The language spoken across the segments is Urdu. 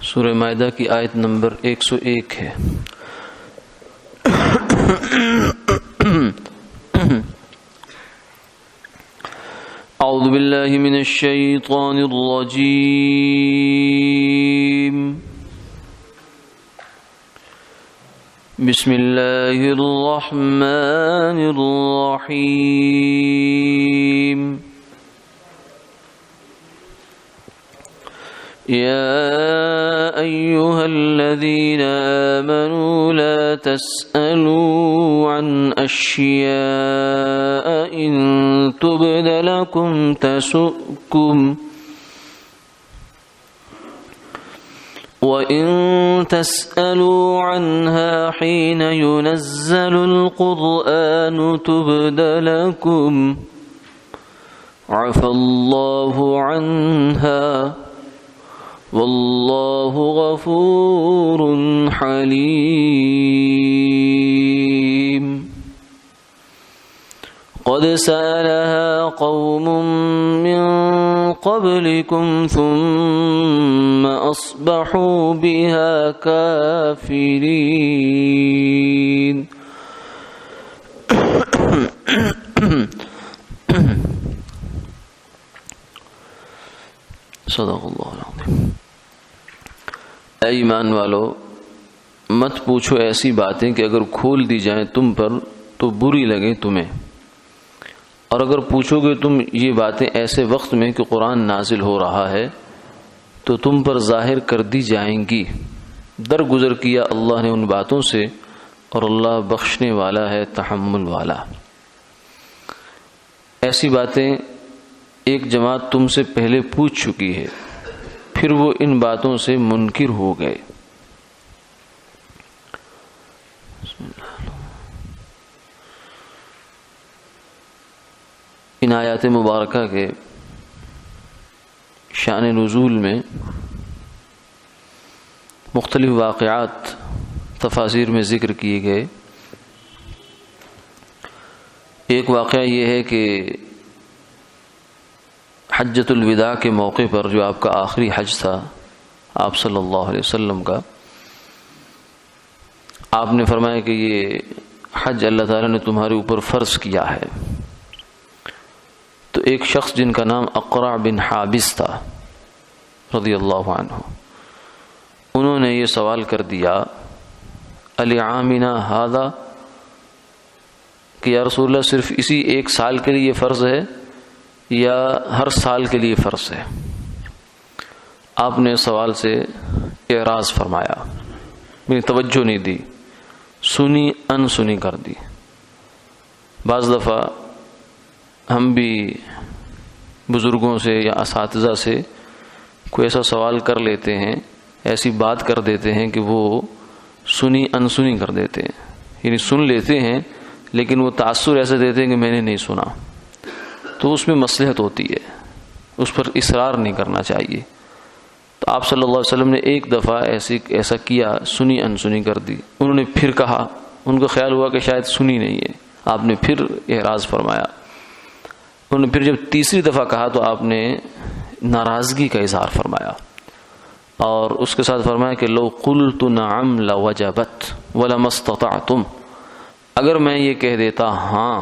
سورہ مائدہ کی آیت نمبر 101 ہے۔ اعوذ باللہ من الشیطان الرجیم، بسم اللہ الرحمن الرحیم۔ يا أيها الذين آمنوا لا تسألوا عن أشياء إن تبد لكم تسؤكم وإن تسألوا عنها حين ينزل القرآن تبد لكم عفى الله عنها واللہ غفور حلیم۔ قد سألها قوم من قبلكم ثم أصبحوا بها كافرين۔ صدق اللہ العظیم۔ اے ایمان والو، مت پوچھو ایسی باتیں کہ اگر کھول دی جائیں تم پر تو بری لگے تمہیں، اور اگر پوچھو گے تم یہ باتیں ایسے وقت میں کہ قرآن نازل ہو رہا ہے تو تم پر ظاہر کر دی جائیں گی۔ درگزر کیا اللہ نے ان باتوں سے، اور اللہ بخشنے والا ہے، تحمل والا۔ ایسی باتیں ایک جماعت تم سے پہلے پوچھ چکی ہے، پھر وہ ان باتوں سے منکر ہو گئے۔ ان آیات مبارکہ کے شان نزول میں مختلف واقعات تفاسیر میں ذکر کیے گئے۔ ایک واقعہ یہ ہے کہ حجۃ الوداع کے موقع پر، جو آپ کا آخری حج تھا آپ صلی اللہ علیہ وسلم کا، آپ نے فرمایا کہ یہ حج اللہ تعالیٰ نے تمہارے اوپر فرض کیا ہے۔ تو ایک شخص جن کا نام اقرع بن حابس تھا رضی اللہ عنہ، انہوں نے یہ سوال کر دیا العامنا ھذا، کہ یا رسول اللہ صرف اسی ایک سال کے لیے یہ فرض ہے یا ہر سال کے لیے فرض ہے؟ آپ نے سوال سے اعراض فرمایا، میری توجہ نہیں دی، سنی انسنی کر دی۔ بعض دفعہ ہم بھی بزرگوں سے یا اساتذہ سے کوئی ایسا سوال کر لیتے ہیں، ایسی بات کر دیتے ہیں کہ وہ سنی انسنی کر دیتے ہیں، یعنی سن لیتے ہیں لیکن وہ تاثر ایسے دیتے ہیں کہ میں نے نہیں سنا۔ تو اس میں مصلحت ہوتی ہے، اس پر اصرار نہیں کرنا چاہیے۔ تو آپ صلی اللہ علیہ وسلم نے ایک دفعہ ایسا کیا، سنی انسنی کر دی۔ انہوں نے پھر کہا، ان کو خیال ہوا کہ شاید سنی نہیں ہے، آپ نے پھر اعراض فرمایا۔ انہوں نے پھر جب تیسری دفعہ کہا تو آپ نے ناراضگی کا اظہار فرمایا، اور اس کے ساتھ فرمایا کہ لو قلت نعم لوجبت ولما استطعتم، اگر میں یہ کہہ دیتا ہاں،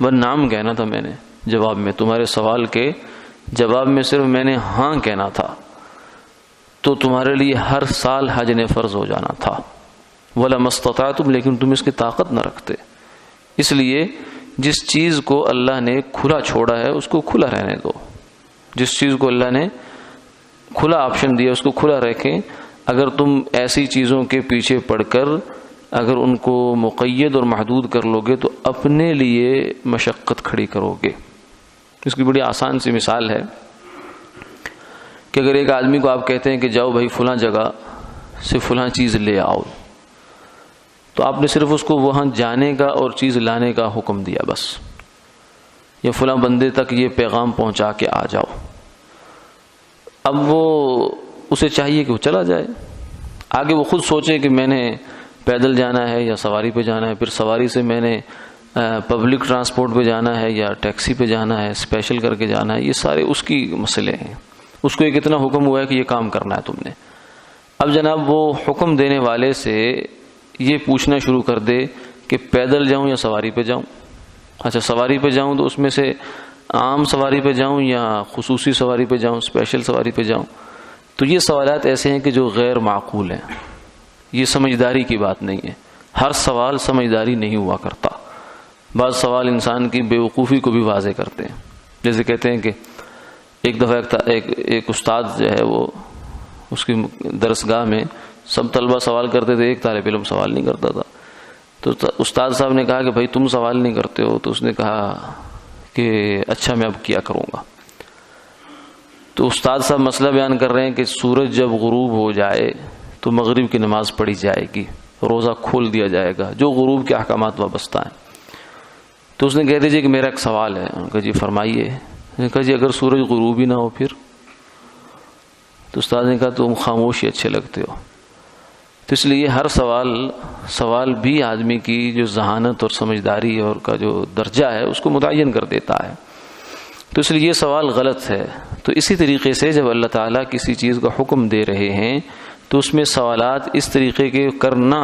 وہ نام کہنا تھا میں نے جواب میں، تمہارے سوال کے جواب میں صرف میں نے ہاں کہنا تھا، تو تمہارے لیے ہر سال حج نے فرض ہو جانا تھا۔ وَلَمَا اسْتَطَعْتُمْ، لیکن تم اس کی طاقت نہ رکھتے۔ اس لیے جس چیز کو اللہ نے کھلا چھوڑا ہے اس کو کھلا رہنے دو، جس چیز کو اللہ نے کھلا آپشن دیا اس کو کھلا رکھیں۔ اگر تم ایسی چیزوں کے پیچھے پڑ کر اگر ان کو مقید اور محدود کر لو گے تو اپنے لیے مشقت کھڑی کرو گے۔ اس کی بڑی آسان سی مثال ہے کہ اگر ایک آدمی کو آپ کہتے ہیں کہ جاؤ بھائی فلاں جگہ سے فلاں چیز لے آؤ، تو آپ نے صرف اس کو وہاں جانے کا اور چیز لانے کا حکم دیا بس، یا فلاں بندے تک یہ پیغام پہنچا کے آ جاؤ۔ اب وہ اسے چاہیے کہ وہ چلا جائے، آگے وہ خود سوچے کہ میں نے پیدل جانا ہے یا سواری پہ جانا ہے، پھر سواری سے میں نے پبلک ٹرانسپورٹ پہ جانا ہے یا ٹیکسی پہ جانا ہے، اسپیشل کر کے جانا ہے، یہ سارے اس کی مسئلے ہیں۔ اس کو ایک اتنا حکم ہوا ہے کہ یہ کام کرنا ہے تم نے۔ اب جناب وہ حکم دینے والے سے یہ پوچھنا شروع کر دے کہ پیدل جاؤں یا سواری پہ جاؤں. اچھا سواری پہ جاؤں تو اس میں سے عام سواری پہ جاؤں یا خصوصی سواری پہ جاؤں، اسپیشل سواری پہ جاؤں. تو یہ سوالات ایسے ہیں کہ جو غیر معقول ہیں، یہ سمجھداری کی بات نہیں ہے. ہر سوال سمجھداری نہیں ہوا کرتا. بعض سوال انسان کی بے وقوفی کو بھی واضح کرتے ہیں. جیسے کہتے ہیں کہ ایک دفعہ ایک استاد جو ہے وہ اس کی درسگاہ میں سب طلبہ سوال کرتے تھے، ایک طالب علم سوال نہیں کرتا تھا. تو استاد صاحب نے کہا کہ بھائی تم سوال نہیں کرتے ہو. تو اس نے کہا کہ اچھا میں اب کیا کروں گا. تو استاد صاحب مسئلہ بیان کر رہے ہیں کہ سورج جب غروب ہو جائے تو مغرب کی نماز پڑھی جائے گی، روزہ کھول دیا جائے گا، جو غروب کے احکامات وابستہ ہیں. تو اس نے کہہ دیجیے کہ میرا ایک سوال ہے. ان کا جی فرمائیے. نے کہا جی اگر سورج غروب ہی نہ ہو پھر؟ تو استاد نے کہا تم خاموش ہی اچھے لگتے ہو. تو اس لیے ہر سوال بھی آدمی کی جو ذہانت اور سمجھداری اور کا جو درجہ ہے اس کو متعین کر دیتا ہے. تو اس لیے یہ سوال غلط ہے. تو اسی طریقے سے جب اللہ تعالیٰ کسی چیز کا حکم دے رہے ہیں تو اس میں سوالات اس طریقے کے کرنا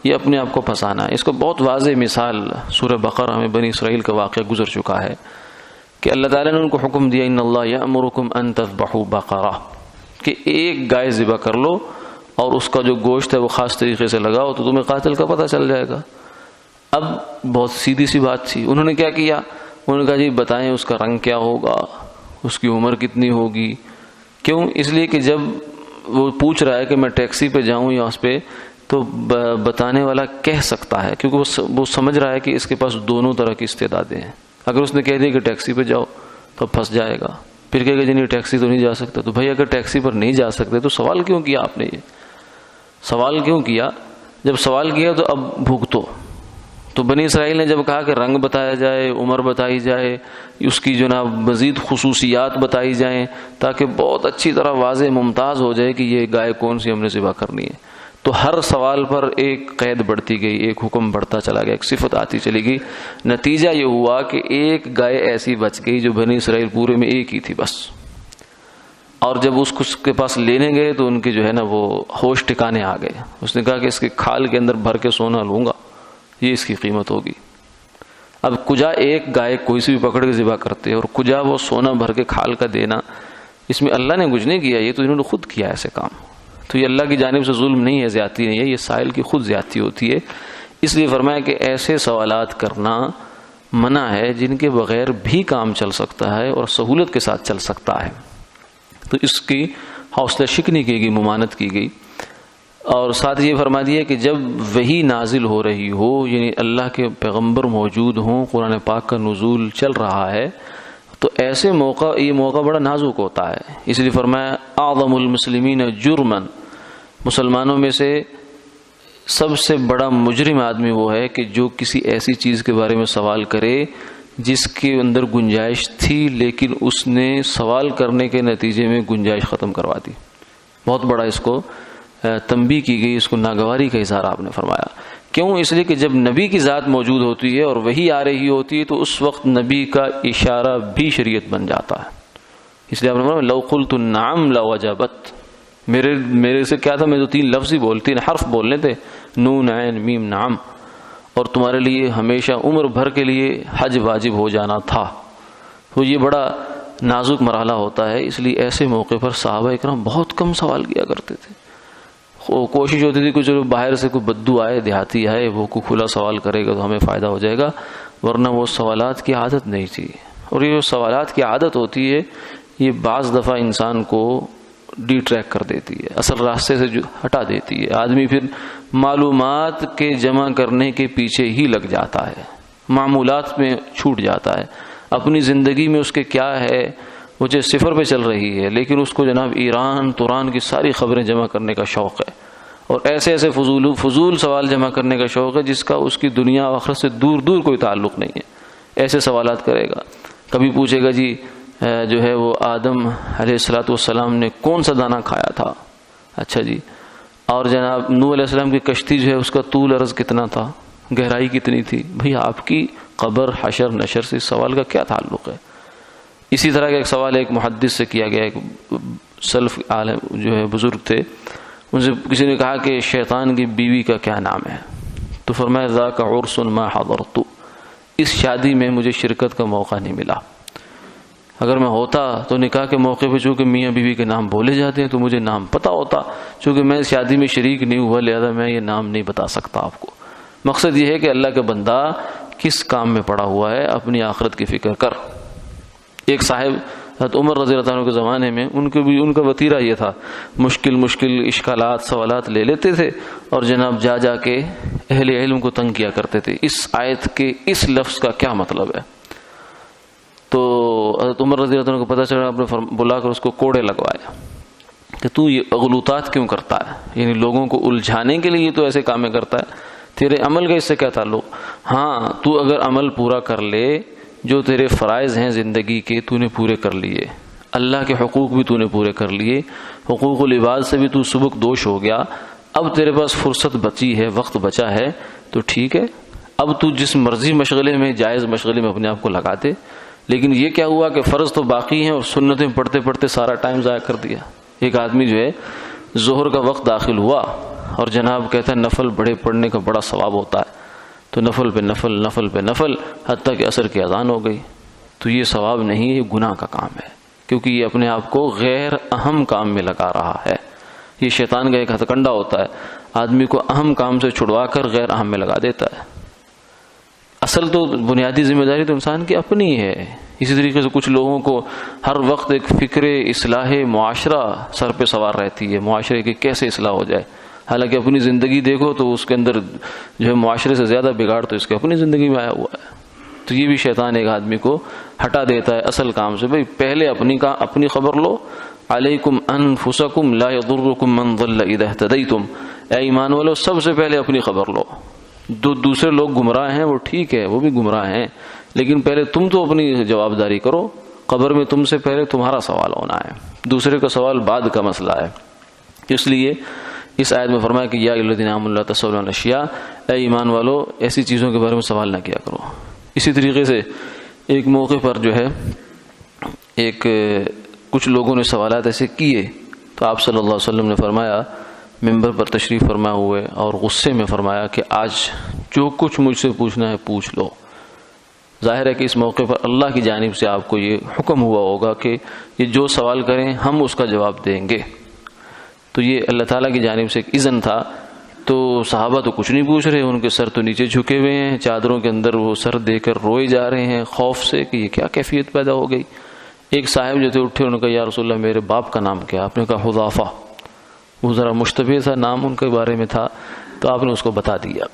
یہ اپنے آپ کو پھنسانا ہے. اس کو بہت واضح مثال سورہ بقرہ میں بنی اسرائیل کا واقعہ گزر چکا ہے کہ اللہ تعالیٰ نے ان کو حکم دیا ان اللہ یأمرکم ان تذبحوا بقرہ، کہ ایک گائے ذبح کر لو اور اس کا جو گوشت ہے وہ خاص طریقے سے لگاؤ تو تمہیں قاتل کا پتہ چل جائے گا. اب بہت سیدھی سی بات تھی. انہوں نے کیا کیا؟ انہوں نے کہا جی بتائیں اس کا رنگ کیا ہوگا، اس کی عمر کتنی ہوگی. کیوں؟ اس لیے کہ جب وہ پوچھ رہا ہے کہ میں ٹیکسی پہ جاؤں یا اس پہ، تو بتانے والا کہہ سکتا ہے کیونکہ وہ سمجھ رہا ہے کہ اس کے پاس دونوں طرح کی استعدادیں ہیں. اگر اس نے کہہ دیا کہ ٹیکسی پہ جاؤ تو پھنس جائے گا. پھر کہے گا جی نہیں ٹیکسی تو نہیں جا سکتا. تو بھائی اگر ٹیکسی پر نہیں جا سکتے تو سوال کیوں کیا آپ نے؟ یہ سوال کیوں کیا؟ جب سوال کیا تو اب بھگتو. تو بنی اسرائیل نے جب کہا کہ رنگ بتایا جائے، عمر بتائی جائے، اس کی جناب مزید خصوصیات بتائی جائیں تاکہ بہت اچھی طرح واضح ممتاز ہو جائے کہ یہ گائے کون سی ہم نے ذبح کرنی ہے، تو ہر سوال پر ایک قید بڑھتی گئی، ایک حکم بڑھتا چلا گیا، ایک صفت آتی چلی گئی. نتیجہ یہ ہوا کہ ایک گائے ایسی بچ گئی جو بنی اسرائیل پورے میں ایک ہی تھی بس. اور جب اس کے پاس لینے گئے تو ان کے جو ہے نا وہ ہوش ٹھکانے آ گئے. اس نے کہا کہ اس کے کھال کے اندر بھر کے سونا لوں گا، یہ اس کی قیمت ہوگی. اب کجا ایک گائے کوئی سی بھی پکڑ کے ذبح کرتے اور کجا وہ سونا بھر کے کھال کا دینا، اس میں اللہ نے کچھ نہیں کیا، یہ تو انہوں نے خود کیا ایسے کام. تو یہ اللہ کی جانب سے ظلم نہیں ہے، زیادتی نہیں ہے، یہ سائل کی خود زیادتی ہوتی ہے. اس لیے فرمایا کہ ایسے سوالات کرنا منع ہے جن کے بغیر بھی کام چل سکتا ہے اور سہولت کے ساتھ چل سکتا ہے. تو اس کی حوصلہ شکنی کی گئی، ممانت کی گئی. اور ساتھ یہ فرما دیا کہ جب وحی نازل ہو رہی ہو، یعنی اللہ کے پیغمبر موجود ہوں، قرآن پاک کا نزول چل رہا ہے، تو ایسے یہ موقع بڑا نازک ہوتا ہے. اس لیے فرمایا اعظم المسلمین جرما، مسلمانوں میں سے سب سے بڑا مجرم آدمی وہ ہے کہ جو کسی ایسی چیز کے بارے میں سوال کرے جس کے اندر گنجائش تھی لیکن اس نے سوال کرنے کے نتیجے میں گنجائش ختم کروا دی. بہت بڑا اس کو تنبیہ کی گئی، اس کو ناگواری کا اظہار آپ نے فرمایا. کیوں؟ اس لیے کہ جب نبی کی ذات موجود ہوتی ہے اور وحی آ رہی ہوتی ہے تو اس وقت نبی کا اشارہ بھی شریعت بن جاتا ہے. اس لیے آپ نے فرمایا لو قلت نعم لوجبت، میرے سے کیا تھا، میں تو 3 لفظ ہی تین حرف بولنے تھے، نون عین میم نعم، اور تمہارے لیے ہمیشہ عمر بھر کے لیے حج واجب ہو جانا تھا. تو یہ بڑا نازک مرحلہ ہوتا ہے. اس لیے ایسے موقع پر صحابہ اکرام بہت کم سوال کیا کرتے تھے. کوشش ہوتی تھی کہ چلو باہر سے کوئی بدو آئے، دیہاتی آئے، وہ کوئی کھلا سوال کرے گا تو ہمیں فائدہ ہو جائے گا، ورنہ وہ سوالات کی عادت نہیں تھی. اور یہ جو سوالات کی عادت ہوتی ہے یہ بعض دفعہ انسان کو ڈی ٹریک کر دیتی ہے، اصل راستے سے ہٹا دیتی ہے. آدمی پھر معلومات کے جمع کرنے کے پیچھے ہی لگ جاتا ہے، معمولات میں چھوٹ جاتا ہے. اپنی زندگی میں اس کے کیا ہے، وہ جو 0 پہ چل رہی ہے، لیکن اس کو جناب ایران توران کی ساری خبریں جمع کرنے کا شوق ہے، اور ایسے ایسے فضول سوال جمع کرنے کا شوق ہے جس کا اس کی دنیا و آخرت سے دور دور کوئی تعلق نہیں ہے. ایسے سوالات کرے گا. کبھی پوچھے گا جی جو ہے وہ آدم علیہ الصلوۃ والسلام نے کون سا دانہ کھایا تھا، اچھا جی، اور جناب نوح علیہ السلام کی کشتی جو ہے اس کا طول عرض کتنا تھا، گہرائی کتنی تھی. بھئی آپ کی قبر حشر نشر سے اس سوال کا کیا تعلق ہے؟ اسی طرح کا ایک سوال ایک محدث سے کیا گیا. ایک سلف عالم جو ہے بزرگ تھے، ان سے کسی نے کہا کہ شیطان کی بیوی کا کیا نام ہے؟ تو فرمایا ذاک عرس ما حضرت، اس شادی میں مجھے شرکت کا موقع نہیں ملا، اگر میں ہوتا تو نکاح کے موقع پہ چونکہ میاں بیوی کے نام بولے جاتے ہیں تو مجھے نام پتہ ہوتا، چونکہ میں اس شادی میں شریک نہیں ہوا لہذا میں یہ نام نہیں بتا سکتا آپ کو۔ مقصد یہ ہے کہ اللہ کا بندہ کس کام میں پڑا ہوا ہے، اپنی آخرت کی فکر کر۔ ایک صاحب حضرت عمر رضی اللہ عنہ کے زمانے میں ان کا وتیرہ یہ تھا، مشکل اشکالات سوالات لے لیتے تھے اور جناب جا کے اہل علم کو تنگ کیا کرتے تھے، اس آیت کے اس لفظ کا کیا مطلب ہے؟ تو حضرت عمر رضی اللہ عنہ کو پتہ چلا، آپ نے بلا کر اس کو کوڑے لگوایا کہ تو یہ اغلوطات کیوں کرتا ہے، یعنی لوگوں کو الجھانے کے لیے تو ایسے کامیں کرتا ہے، تیرے عمل کا اس سے کیا تعلق؟ ہاں تو اگر عمل پورا کر لے، جو تیرے فرائض ہیں زندگی کے تو نے پورے کر لیے، اللہ کے حقوق بھی تو نے پورے کر لیے، حقوق العباد سے بھی تو سبک دوش ہو گیا، اب تیرے پاس فرصت بچی ہے، وقت بچا ہے تو ٹھیک ہے، اب تو جس مرضی مشغلے میں، جائز مشغلے میں اپنے آپ کو لگا دے۔ لیکن یہ کیا ہوا کہ فرض تو باقی ہیں اور سنتیں پڑھتے پڑھتے سارا ٹائم ضائع کر دیا۔ ایک آدمی جو ہے ظہر کا وقت داخل ہوا اور جناب کہتا ہے نفل بڑے پڑھنے کا بڑا ثواب ہوتا ہے، تو نفل پہ نفل نفل پہ نفل حتیٰ کہ عصر کی اذان ہو گئی، تو یہ ثواب نہیں، یہ گناہ کا کام ہے، کیونکہ یہ اپنے آپ کو غیر اہم کام میں لگا رہا ہے۔ یہ شیطان کا ایک ہتھ کنڈا ہوتا ہے، آدمی کو اہم کام سے چھڑوا کر غیر اہم میں لگا دیتا ہے۔ اصل تو بنیادی ذمہ داری تو انسان کی اپنی ہے۔ اسی طریقے سے کچھ لوگوں کو ہر وقت ایک فکر اصلاح معاشرہ سر پہ سوار رہتی ہے، معاشرے کی کیسے اصلاح ہو جائے، حالانکہ اپنی زندگی دیکھو تو اس کے اندر جو ہے معاشرے سے زیادہ بگاڑ تو اس کے اپنی زندگی میں آیا ہوا ہے۔ تو یہ بھی شیطان ایک آدمی کو ہٹا دیتا ہے اصل کام سے، بھئی پہلے اپنی خبر لو، علیکم انفسکم لا یضرکم من ضل اذا اہتدیتم، اے ایمان والو سب سے پہلے اپنی خبر لو، دوسرے لوگ گمراہ ہیں وہ ٹھیک ہے، وہ بھی گمراہ ہیں، لیکن پہلے تم تو اپنی جوابداری کرو، قبر میں تم سے پہلے تمہارا سوال ہونا ہے، دوسرے کا سوال بعد کا مسئلہ ہے۔ اس لیے اس آیت میں فرمایا کہ یا ایھا الذین آمنوا لا تسألوا عن اشیاء، اے ایمان والو ایسی چیزوں کے بارے میں سوال نہ کیا کرو۔ اسی طریقے سے ایک موقع پر جو ہے کچھ لوگوں نے سوالات ایسے کیے تو آپ صلی اللہ علیہ وسلم نے فرمایا، ممبر پر تشریف فرما ہوئے اور غصے میں فرمایا کہ آج جو کچھ مجھ سے پوچھنا ہے پوچھ لو۔ ظاہر ہے کہ اس موقع پر اللہ کی جانب سے آپ کو یہ حکم ہوا ہوگا کہ یہ جو سوال کریں ہم اس کا جواب دیں گے، تو یہ اللہ تعالیٰ کی جانب سے ایک اذن تھا۔ تو صحابہ تو کچھ نہیں پوچھ رہے، ان کے سر تو نیچے جھکے ہوئے ہیں، چادروں کے اندر وہ سر دے کر روئے جا رہے ہیں خوف سے کہ یہ کیا کیفیت پیدا ہو گئی۔ ایک صاحب جو تھے اٹھے، انہوں نے کہا یا رسول اللہ میرے باپ کا نام کیا؟ آپ نے کہا حذافہ۔ وہ ذرا مشتبہ تھا نام ان کے بارے میں تھا، تو آپ نے اس کو بتا دیا۔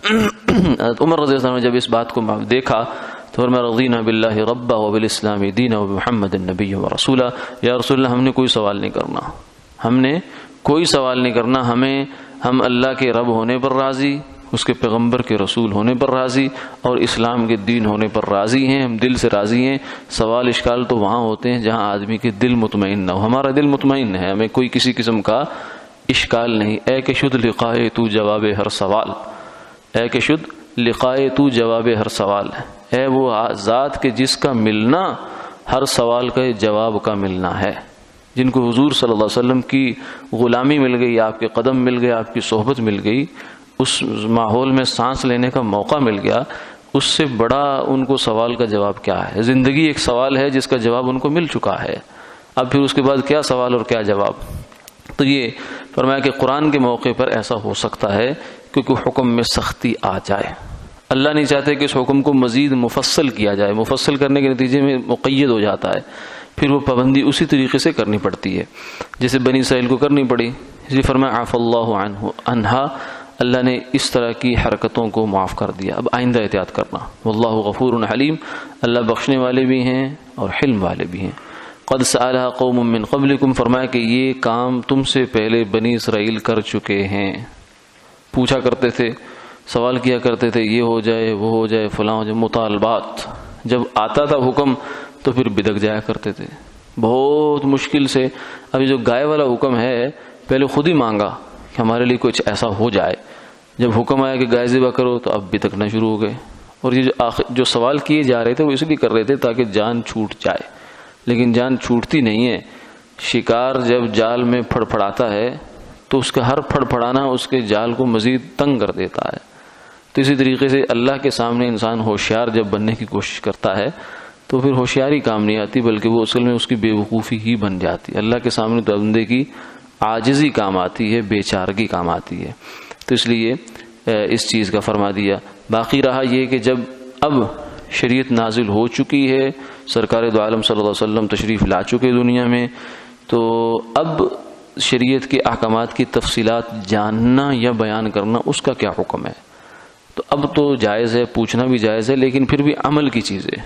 عمر رضی اللہ عنہ نے جب اس بات کو دیکھا تو فرمایا رضینا باللہ ربا وبالاسلام دینا وبمحمد النبی ورسولا، یا رسول اللہ ہم نے کوئی سوال نہیں کرنا، ہم نے کوئی سوال نہیں کرنا، ہم اللہ کے رب ہونے پر راضی، اس کے پیغمبر کے رسول ہونے پر راضی اور اسلام کے دین ہونے پر راضی ہیں، ہم دل سے راضی ہیں۔ سوال اشکال تو وہاں ہوتے ہیں جہاں آدمی کے دل مطمئن نہ ہو، ہمارا دل مطمئن ہے، ہمیں کوئی کسی قسم کا اشکال نہیں۔ اے کہ شد لقائے تو جواب ہر سوال، اے کہ شد لقائے تو جواب ہر سوال، اے وہ ذات کے جس کا ملنا ہر سوال کا جواب کا ملنا ہے، جن کو حضور صلی اللہ علیہ وسلم کی غلامی مل گئی، آپ کے قدم مل گئے، آپ کی صحبت مل گئی، اس ماحول میں سانس لینے کا موقع مل گیا، اس سے بڑا ان کو سوال کا جواب کیا ہے؟ زندگی ایک سوال ہے جس کا جواب ان کو مل چکا ہے، اب پھر اس کے بعد کیا سوال اور کیا جواب؟ تو یہ فرمایا کہ قرآن کے موقع پر ایسا ہو سکتا ہے کیونکہ حکم میں سختی آ جائے، اللہ نہیں چاہتے کہ اس حکم کو مزید مفصل کیا جائے، مفصل کرنے کے نتیجے میں مقید ہو جاتا ہے، پھر وہ پابندی اسی طریقے سے کرنی پڑتی ہے جیسے بنی اسرائیل کو کرنی پڑی۔ اس لیے فرمایا عفا اللہ عنہا، اللہ نے اس طرح کی حرکتوں کو معاف کر دیا، اب آئندہ احتیاط کرنا۔ واللہ غفور حلیم، اللہ بخشنے والے بھی ہیں اور حلم والے بھی ہیں۔ قد سألها قوم من قبلکم، فرمایا کہ یہ کام تم سے پہلے بنی اسرائیل کر چکے ہیں، پوچھا کرتے تھے، سوال کیا کرتے تھے، یہ ہو جائے وہ ہو جائے فلاں ہو جائے، مطالبات، جب آتا تھا حکم تو پھر بدک جایا کرتے تھے بہت مشکل سے۔ ابھی جو گائے والا حکم ہے پہلے خود ہی مانگا کہ ہمارے لیے کچھ ایسا ہو جائے، جب حکم آیا کہ گائے ذبح کرو تو اب بدکنا شروع ہو گئے۔ اور یہ جو سوال کیے جا رہے تھے وہ اس لیے کر رہے تھے تاکہ جان چھوٹ جائے، لیکن جان چھوٹتی نہیں ہے۔ شکار جب جال میں پھڑپھڑاتا ہے تو اس کا ہر پھڑ پھڑانا اس کے جال کو مزید تنگ کر دیتا ہے. تو اسی طریقے سے اللہ کے سامنے انسان ہوشیار جب بننے کی کوشش کرتا ہے تو پھر ہوشیاری کام نہیں آتی، بلکہ وہ اصل میں اس کی بے وقوفی ہی بن جاتی ہے. اللہ کے سامنے تو بندے کی عاجزی کام آتی ہے، بے چارگی کام آتی ہے. تو اس لیے اس چیز کا فرما دیا. باقی رہا یہ کہ جب اب شریعت نازل ہو چکی ہے، سرکار دو عالم صلی اللہ علیہ وسلم تشریف لا چکے دنیا میں، تو اب شریعت کے احکامات کی تفصیلات جاننا یا بیان کرنا اس کا کیا حکم ہے. تو اب تو جائز ہے، پوچھنا بھی جائز ہے، لیکن پھر بھی عمل کی چیزیں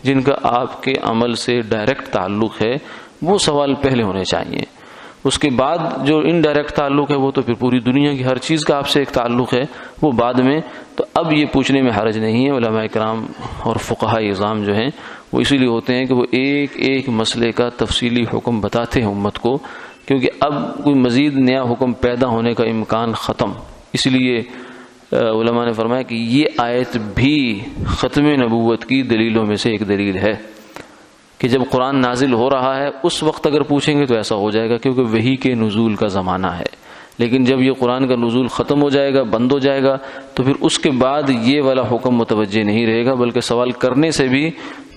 جن کا آپ کے عمل سے ڈائریکٹ تعلق ہے وہ سوال پہلے ہونے چاہیے. اس کے بعد جو انڈائریکٹ تعلق ہے وہ تو پھر پوری دنیا کی ہر چیز کا آپ سے ایک تعلق ہے، وہ بعد میں. تو اب یہ پوچھنے میں حرج نہیں ہے. علماء کرام اور فقہاء اعظام جو ہیں وہ اسی لیے ہوتے ہیں کہ وہ ایک ایک مسئلے کا تفصیلی حکم بتاتے ہیں امت کو، کیونکہ اب کوئی مزید نیا حکم پیدا ہونے کا امکان ختم. اس لیے علماء نے فرمایا کہ یہ آیت بھی ختم نبوت کی دلیلوں میں سے ایک دلیل ہے کہ جب قرآن نازل ہو رہا ہے اس وقت اگر پوچھیں گے تو ایسا ہو جائے گا، کیونکہ وحی کے نزول کا زمانہ ہے. لیکن جب یہ قرآن کا نزول ختم ہو جائے گا، بند ہو جائے گا، تو پھر اس کے بعد یہ والا حکم متوجہ نہیں رہے گا، بلکہ سوال کرنے سے بھی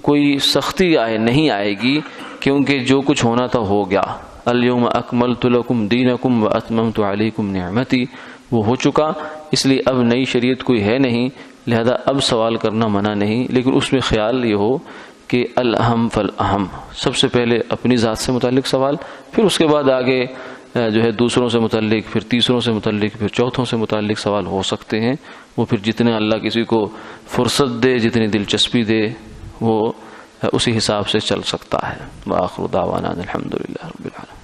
کوئی سختی نہیں آئے گی، کیونکہ جو کچھ ہونا تھا ہو گیا. الیوم اکملت لکم دینکم واتممت علیکم نعمتی، وہ ہو چکا. اس لیے اب نئی شریعت کوئی ہے نہیں، لہذا اب سوال کرنا منع نہیں. لیکن اس میں خیال یہ ہو کہ الاہم فالاہم، سب سے پہلے اپنی ذات سے متعلق سوال، پھر اس کے بعد آگے جو ہے دوسروں سے متعلق، پھر تیسروں سے متعلق، پھر چوتھوں سے متعلق سوال ہو سکتے ہیں. وہ پھر جتنے اللہ کسی کو فرصت دے، جتنی دلچسپی دے، وہ اسی حساب سے چل سکتا ہے. وآخر دعوانا الحمدللہ رب العالمین.